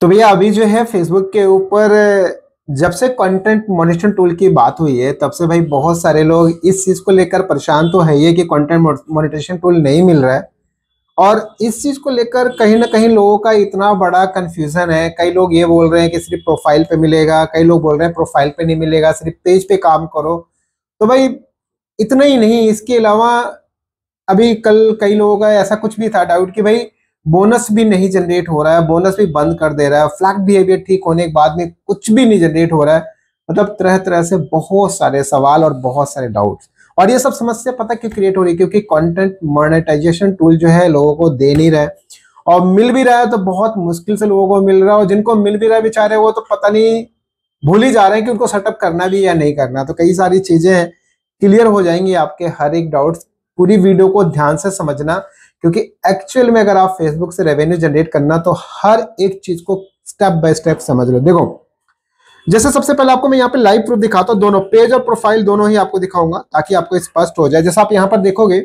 तो भैया अभी जो है फेसबुक के ऊपर जब से कंटेंट मॉनिटरिंग टूल की बात हुई है तब से भाई बहुत सारे लोग इस चीज को लेकर परेशान तो है ही है कि कंटेंट मॉनिटरिंग टूल नहीं मिल रहा है। और इस चीज को लेकर कहीं ना कहीं लोगों का इतना बड़ा कंफ्यूजन है। कई लोग ये बोल रहे हैं कि सिर्फ प्रोफाइल पे मिलेगा, कई लोग बोल रहे हैं प्रोफाइल पे नहीं मिलेगा, सिर्फ पेज पे काम करो। तो भाई इतना ही नहीं, इसके अलावा अभी कल कई लोगों का ऐसा कुछ भी था डाउट कि भाई बोनस भी नहीं जनरेट हो रहा है, बोनस भी बंद कर दे रहा है, फ्लैग बिहेवियर ठीक होने के बाद में कुछ भी नहीं जनरेट हो रहा है। मतलब तरह तरह से बहुत सारे सवाल और बहुत सारे डाउट्स। और ये सब समस्या पता क्यों क्रिएट हो रही है? क्योंकि कंटेंट मोनेटाइजेशन टूल जो है लोगों को दे नहीं रहा है, और मिल भी रहा है तो बहुत मुश्किल से लोगों को मिल रहा है, और जिनको मिल भी रहा है बेचारे वो तो पता नहीं भूल ही जा रहे हैं कि उनको सेटअप करना भी या नहीं करना। तो कई सारी चीजें क्लियर हो जाएंगी, आपके हर एक डाउट्स। पूरी वीडियो को ध्यान से समझना, क्योंकि एक्चुअल में अगर आप फेसबुक से रेवेन्यू जनरेट करना तो हर एक चीज को स्टेप बाय स्टेप समझ लो। देखो, जैसे सबसे पहले आपको मैं यहाँ पे लाइव प्रूफ दिखाता हूँ, दोनों पेज और प्रोफाइल दोनों ही आपको दिखाऊंगा ताकि आपको स्पष्ट हो जाए। जैसे आप यहाँ पर देखोगे,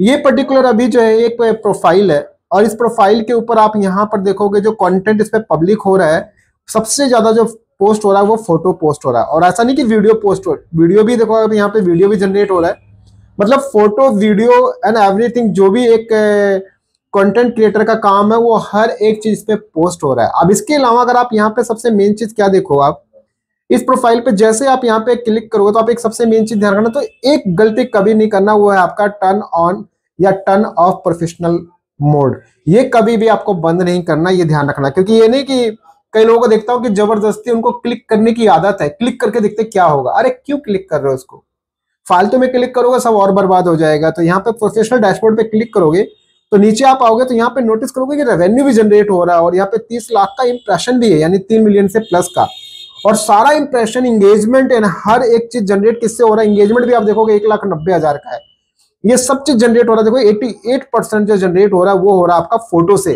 ये पर्टिकुलर अभी जो है एक प्रोफाइल है, और इस प्रोफाइल के ऊपर आप यहाँ पर देखोगे जो कंटेंट इस पे पब्लिक हो रहा है, सबसे ज्यादा जो पोस्ट हो रहा है वो फोटो पोस्ट हो रहा है। और ऐसा नहीं कि वीडियो पोस्ट हो, वीडियो भी देखो, अभी यहाँ पे वीडियो भी जनरेट हो रहा है। मतलब फोटो, वीडियो एंड एवरीथिंग, जो भी एक कंटेंट क्रिएटर का काम है वो हर एक चीज पे पोस्ट हो रहा है। अब इसके अलावा अगर आप यहाँ पे सबसे मेन चीज क्या देखो, आप इस प्रोफाइल पे जैसे आप यहाँ पे क्लिक करोगे तो आप एक सबसे मेन चीज ध्यान रखना, तो एक गलती कभी नहीं करना, वो है आपका टर्न ऑन या टर्न ऑफ प्रोफेशनल मोड। ये कभी भी आपको बंद नहीं करना, ये ध्यान रखना। क्योंकि ये नहीं कि कई लोगों को देखता हूँ कि जबरदस्ती उनको क्लिक करने की आदत है, क्लिक करके देखते क्या होगा। अरे क्यों क्लिक कर रहे हो उसको? फालतू में क्लिक करोगे सब और बर्बाद हो जाएगा। तो यहाँ पे प्रोफेशनल डैशबोर्ड पे क्लिक करोगे तो नीचे आप आओगे तो यहाँ पे नोटिस करोगे कि रेवेन्यू भी जनरेट हो रहा है, और यहाँ पे 30 लाख का इंप्रेशन भी है, यानी 3 मिलियन से प्लस का। और सारा इंप्रेशन, इंगेजमेंट एंड हर एक चीज जनरेट किससे हो रहा है? इंगेजमेंट भी आप देखोगे 1,90,000 का है। ये सब चीज जनरेट हो रहा है। देखो 88% जो जनरेट हो रहा है वो हो रहा है आपका फोटो से।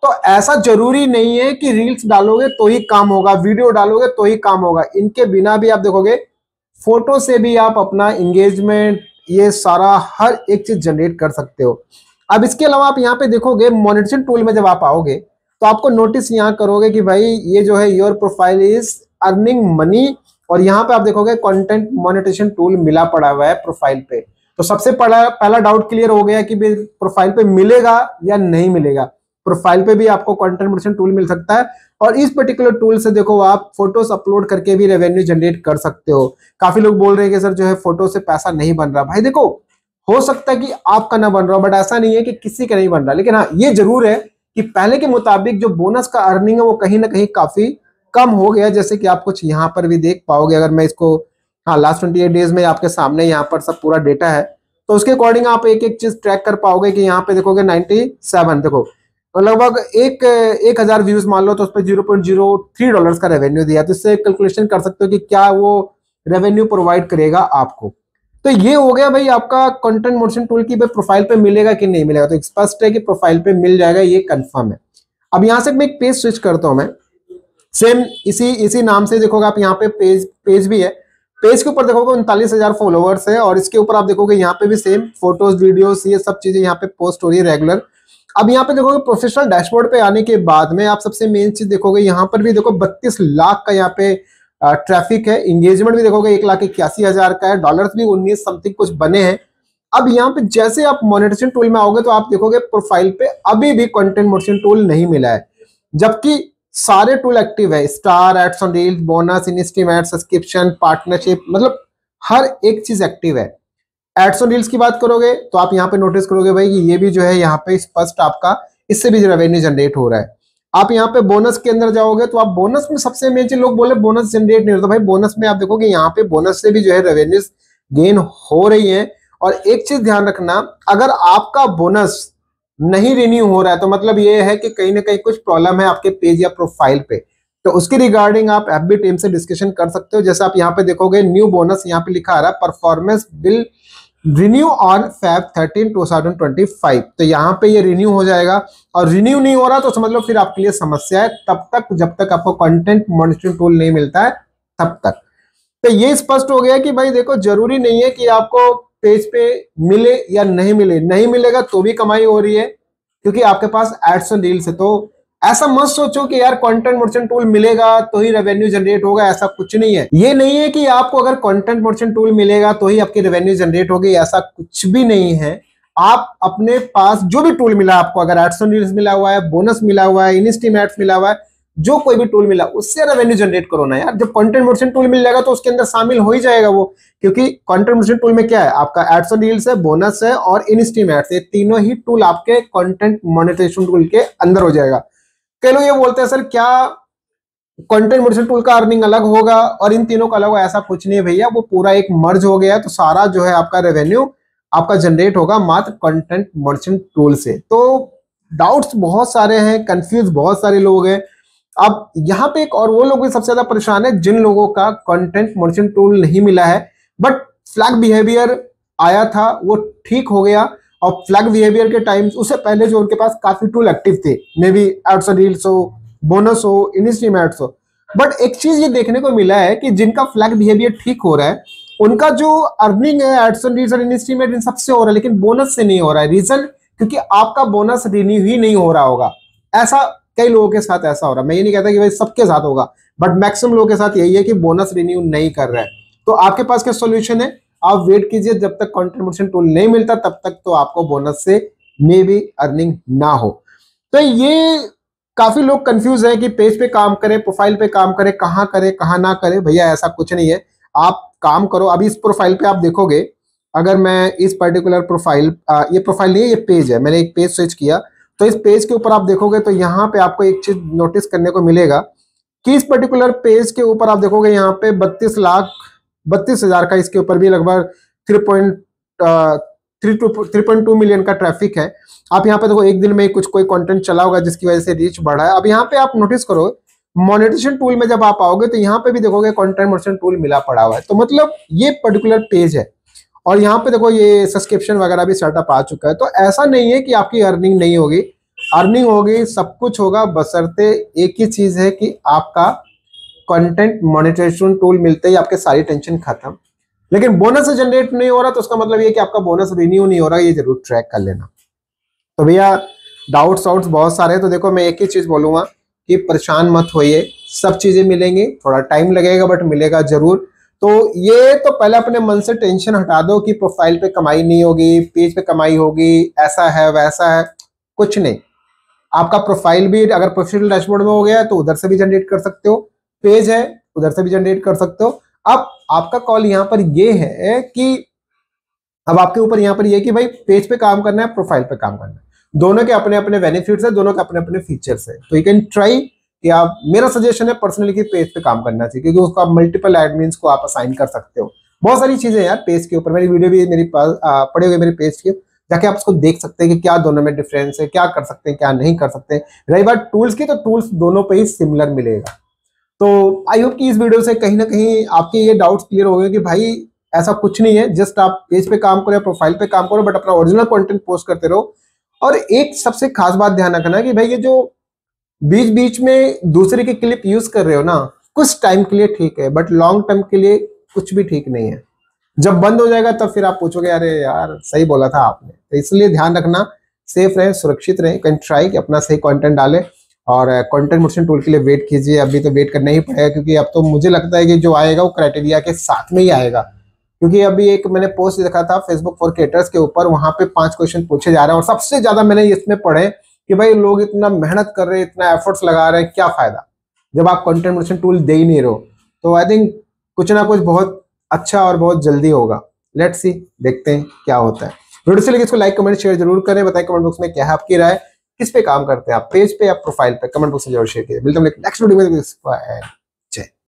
तो ऐसा जरूरी नहीं है कि रील्स डालोगे तो ही काम होगा, वीडियो डालोगे तो ही काम होगा। इनके बिना भी आप देखोगे फोटो से भी आप अपना इंगेजमेंट, ये सारा हर एक चीज जनरेट कर सकते हो। अब इसके अलावा आप यहाँ पे देखोगे मॉनिटरिंग टूल में जब आप आओगे तो आपको नोटिस यहाँ करोगे कि भाई ये जो है your profile is earning money, और यहाँ पे आप देखोगे कंटेंट मोनेटाइजेशन टूल मिला पड़ा हुआ है प्रोफाइल पे। तो सबसे पहला डाउट क्लियर हो गया कि प्रोफाइल पे मिलेगा या नहीं मिलेगा। प्रोफाइल पे भी आपको कंटेंट मोनेटाइजेशन टूल मिल सकता है, और इस पर्टिकुलर टूल से देखो आप फोटोज अपलोड करके भी रेवेन्यू जनरेट कर सकते हो। काफी लोग बोल रहे हैं कि सर जो है फोटो से पैसा नहीं बन रहा। भाई देखो, हो सकता है कि आपका ना बन रहा हो, बट ऐसा नहीं है कि किसी का नहीं बन रहा। लेकिन हाँ, ये जरूर है कि पहले के मुताबिक जो बोनस का अर्निंग है वो कहीं ना कहीं काफी कम हो गया। जैसे कि आप कुछ यहाँ पर भी देख पाओगे, अगर मैं इसको, हाँ, लास्ट 28 डेज में आपके सामने यहाँ पर सब पूरा डेटा है, तो उसके अकॉर्डिंग आप एक एक चीज ट्रैक कर पाओगे। कि यहाँ पे देखोगे 97, देखो तो लगभग 1,000 व्यूज मान लो तो उस पर $0.03 का रेवेन्यू दिया। तो इससे कैलकुलेशन कर सकते हो कि क्या वो रेवेन्यू प्रोवाइड करेगा आपको। तो ये हो गया भाई आपका कंटेंट मोशन टूल की भाई प्रोफाइल पे मिलेगा कि नहीं मिलेगा। तो स्पष्ट है कि प्रोफाइल पे मिल जाएगा, ये कंफर्म है। अब यहाँ से मैं एक पेज स्विच करता हूँ, मैं सेम इसी नाम से देखोगे आप, यहाँ पे पेज भी है। पेज के ऊपर देखोगे 39,000 फॉलोअर्स है, और इसके ऊपर आप देखोगे यहाँ पे भी सेम फोटोज, वीडियोस, ये सब चीजें यहाँ पे पोस्ट हो रही है रेगुलर। अब यहाँ पे देखोगे प्रोफेशनल डैशबोर्ड पे आने के बाद में आप सबसे मेन चीज देखोगे, यहाँ पर भी देखो 32 लाख का यहाँ पे ट्रैफिक है। इंगेजमेंट भी देखोगे 1,81,000 का है, डॉलर्स भी 19 समथिंग कुछ बने हैं। अब यहाँ पे जैसे आप मोनेटाइजेशन टूल में आओगे तो आप देखोगे प्रोफाइल पे अभी भी कंटेंट मोनेटाइजेशन टूल नहीं मिला है, जबकि सारे टूल एक्टिव है। Star, ads on reels, bonus, in-stream ad, subscription, partnership, मतलब हर एक चीज एक्टिव है। एड्स ऑन रील्स की बात करोगे तो आप यहाँ पे नोटिस करोगे भाई कि ये भी जो है यहाँ पे स्पष्ट आपका इससे भी रेवेन्यू जनरेट हो रहा है। आप यहाँ पे बोनस के अंदर जाओगे तो आप बोनस में सबसे मेन चीज, लोग बोले बोनस जनरेट नहीं होता। भाई बोनस में आप देखोगे यहाँ पे बोनस से भी जो है रेवेन्यू गेन हो रही है। और एक चीज ध्यान रखना, अगर आपका बोनस नहीं रिन्यू हो रहा है तो मतलब ये है कि कहीं ना कहीं कुछ प्रॉब्लम है आपके पेज या प्रोफाइल पे। तो उसके रिगार्डिंग आप एफबी टीम से डिस्कशन कर सकते हो। जैसे आप यहाँ पे देखोगे न्यू बोनस यहाँ पे लिखा आ रहा है, performance bill renew on Feb 13, 2025। तो यहाँ पे ये रिन्यू हो जाएगा, और रिन्यू नहीं हो रहा तो समझ लो फिर आपके लिए समस्या है, तब तक जब तक आपको कंटेंट मॉनिटरिंग टूल नहीं मिलता है तब तक। तो ये स्पष्ट हो गया कि भाई देखो, जरूरी नहीं है कि आपको पेज पे मिले या नहीं मिले, नहीं मिलेगा तो भी कमाई हो रही है, क्योंकि आपके पास एड्स और रील्स है। तो ऐसा मत सोचो कि यार कंटेंट मर्चेंट टूल मिलेगा तो ही रेवेन्यू जनरेट होगा, ऐसा कुछ नहीं है। ये नहीं है कि आपको अगर कंटेंट मर्चेंट टूल मिलेगा तो ही आपकी रेवेन्यू जनरेट होगी, ऐसा कुछ भी नहीं है। आप अपने पास जो भी टूल मिला आपको, अगर एड्स ऑन रील्स मिला हुआ है, बोनस मिला हुआ है, इनस्ट्रीम एड्स मिला हुआ है, जो कोई भी टूल मिला उससे रेवेन्यू जनरेट करो ना यार। जब कंटेंट मर्चेंट टूल मिल जाएगा तो उसके अंदर शामिल हो ही जाएगा वो, क्योंकि कंटेंट मर्चेंट टूल में क्या है, आपका एड्स ऑन रील्स है, बोनस है और इनस्ट्रीम एड्स, ये तीनों ही टूल आपके कंटेंट मोनेटाइजेशन टूल के अंदर हो जाएगा। कई लोग ये बोलते हैं सर क्या कंटेंट मॉनिटरिंग टूल का अर्निंग अलग होगा और इन तीनों का अलग होगा? ऐसा कुछ नहीं है भैया, वो पूरा एक मर्ज हो गया है, तो सारा जो है आपका रेवेन्यू आपका जनरेट होगा मात्र कंटेंट मॉनिटरिंग टूल से। तो डाउट्स बहुत सारे हैं, कंफ्यूज बहुत सारे लोग हैं। अब यहाँ पे एक और वो लोग भी सबसे ज्यादा परेशान है जिन लोगों का कंटेंट मॉनिटरिंग टूल नहीं मिला है, बट फ्लैग बिहेवियर आया था वो ठीक हो गया। और फ्लैग बिहेवियर के टाइम उससे पहले जो उनके पास काफी टूल एक्टिव थे, maybe ads on reels हो, बोनस हो, इनस्ट्रीम एड्स हो, बट एक चीज ये देखने को मिला है कि जिनका फ्लैग बिहेवियर ठीक हो रहा है उनका जो अर्निंग है एड्स ऑन रील्स और इनस्ट्रीम एड इन सबसे हो रहा है, लेकिन बोनस से नहीं हो रहा है। रीजन क्योंकि आपका बोनस रिन्यू ही नहीं हो रहा होगा। ऐसा कई लोगों के साथ ऐसा हो रहा है, मैं ये नहीं कहता कि भाई सबके साथ होगा, बट मैक्सिमम लोगों के साथ यही है कि बोनस रिन्यू नहीं कर रहा है। तो आपके पास क्या सोल्यूशन है? आप वेट कीजिए, जब तक कंट्रीब्यूशन टूल नहीं मिलता तब तक तो आपको बोनस से मे बी अर्निंग ना हो। तो ये काफी लोग कंफ्यूज है कि पेज पे काम करें, प्रोफाइल पे काम करें, कहाँ ना करें। भैया ऐसा कुछ नहीं है, आप काम करो। अभी इस प्रोफाइल पे आप देखोगे, अगर मैं इस पर्टिकुलर प्रोफाइल, ये प्रोफाइल नहीं है, ये पेज है, मैंने एक पेज स्विच किया, तो इस पेज के ऊपर आप देखोगे तो यहाँ पे आपको एक चीज नोटिस करने को मिलेगा कि इस पर्टिकुलर पेज के ऊपर आप देखोगे यहाँ पे 32,32,000 का इसके ऊपर भी लगभग 3.2 मिलियन का ट्रैफिक है। आप यहाँ पे देखो एक दिन में कुछ कोई कंटेंट चला होगा जिसकी वजह से रीच बढ़ा है। अब यहाँ पे आप नोटिस करो मोनेटाइजेशन टूल में जब आप आओगे तो यहाँ पे भी देखोगे कंटेंट मोनेटाइजेशन टूल मिला पड़ा हुआ है, तो मतलब ये पर्टिकुलर पेज है। और यहाँ पे देखो ये सब्सक्रिप्शन वगैरह भी सेटअप आ चुका है। तो ऐसा नहीं है कि आपकी अर्निंग नहीं होगी, अर्निंग होगी, सब कुछ होगा, बशर्ते एक ही चीज है कि आपका कंटेंट मोनेटाइजेशन टूल मिलते ही आपके सारी टेंशन खत्म। लेकिन बोनस जनरेट नहीं हो रहा तो उसका मतलब ये कि आपका बोनस रिन्यू नहीं हो रहा, ये जरूर ट्रैक कर लेना। तो भैया डाउट्स बहुत सारे हैं, तो देखो मैं एक ही चीज बोलूंगा कि परेशान मत होइए, सब चीजें मिलेंगी, थोड़ा टाइम लगेगा बट मिलेगा जरूर। तो ये तो पहले अपने मन से टेंशन हटा दो कि प्रोफाइल पे कमाई नहीं होगी, पेज पे कमाई होगी, ऐसा है वैसा है, कुछ नहीं। आपका प्रोफाइल भी अगर प्रोफेशनल डैशबोर्ड में हो गया तो उधर से भी जनरेट कर सकते हो, पेज है उधर से भी जनरेट कर सकते हो। अब आपका कॉल यहाँ पर ये है कि अब आपके ऊपर यहाँ पर ये कि भाई पेज पे काम करना है, प्रोफाइल पे काम करना है, दोनों के अपने अपने बेनिफिट्स है, दोनों के अपने अपने फीचर्स है। तो यू कैन ट्राई कि आप, मेरा सजेशन है पर्सनली कि पेज पे काम करना चाहिए, क्योंकि उसको आप मल्टीपल एडमिन्स को आप असाइन कर सकते हो। बहुत सारी चीजें यार पेज के ऊपर, मेरी वीडियो भी मेरे पास पड़े हुए मेरे पेज के, जाके आप उसको देख सकते हैं कि क्या दोनों में डिफरेंस है, क्या कर सकते हैं क्या नहीं कर सकते। रही बात टूल्स की, तो टूल्स दोनों पे ही सिमिलर मिलेगा। तो आई होप कि इस वीडियो से कहीं ना कहीं आपके ये डाउट्स क्लियर हो गए कि भाई ऐसा कुछ नहीं है, जस्ट आप पेज पे काम करो या प्रोफाइल पे काम करो, बट अपना ओरिजिनल कंटेंट पोस्ट करते रहो। और एक सबसे खास बात ध्यान रखना कि भाई ये जो बीच बीच में दूसरे की क्लिप यूज कर रहे हो ना, कुछ टाइम के लिए ठीक है, बट लॉन्ग टर्म के लिए कुछ भी ठीक नहीं है। जब बंद हो जाएगा तब फिर आप पूछोगे अरे यार सही बोला था आपने। तो इसलिए ध्यान रखना, सेफ रहे, सुरक्षित रहे, कैन ट्राई कि अपना सही कंटेंट डाले। और कंटेंट मोशन टूल के लिए वेट कीजिए, अभी तो वेट करना ही पड़ेगा, क्योंकि अब तो मुझे लगता है कि जो आएगा वो क्राइटेरिया के साथ में ही आएगा। क्योंकि अभी एक मैंने पोस्ट देखा था फेसबुक फॉर क्रिएटर्स के ऊपर, वहां पे 5 क्वेश्चन पूछे जा रहे हैं और सबसे ज्यादा मैंने इसमें पढ़े कि भाई लोग इतना मेहनत कर रहे हैं, इतना एफर्ट्स लगा रहे हैं, क्या फायदा जब आप कंटेंट मोशन टूल दे ही नहीं रहो। तो आई थिंक कुछ ना कुछ बहुत अच्छा और बहुत जल्दी होगा। लेट्स सी, देखते हैं क्या होता है। वीडियो से लेकर इसको लाइक कमेंट शेयर जरूर करें, बताएं कमेंट बॉक्स में क्या है आपकी राय, किस पे काम करते हैं आप, पेज पे या प्रोफाइल पे, कमेंट बॉक्स में जरूर शेयर कीजिए। मिलते हैं नेक्स्ट वीडियो में।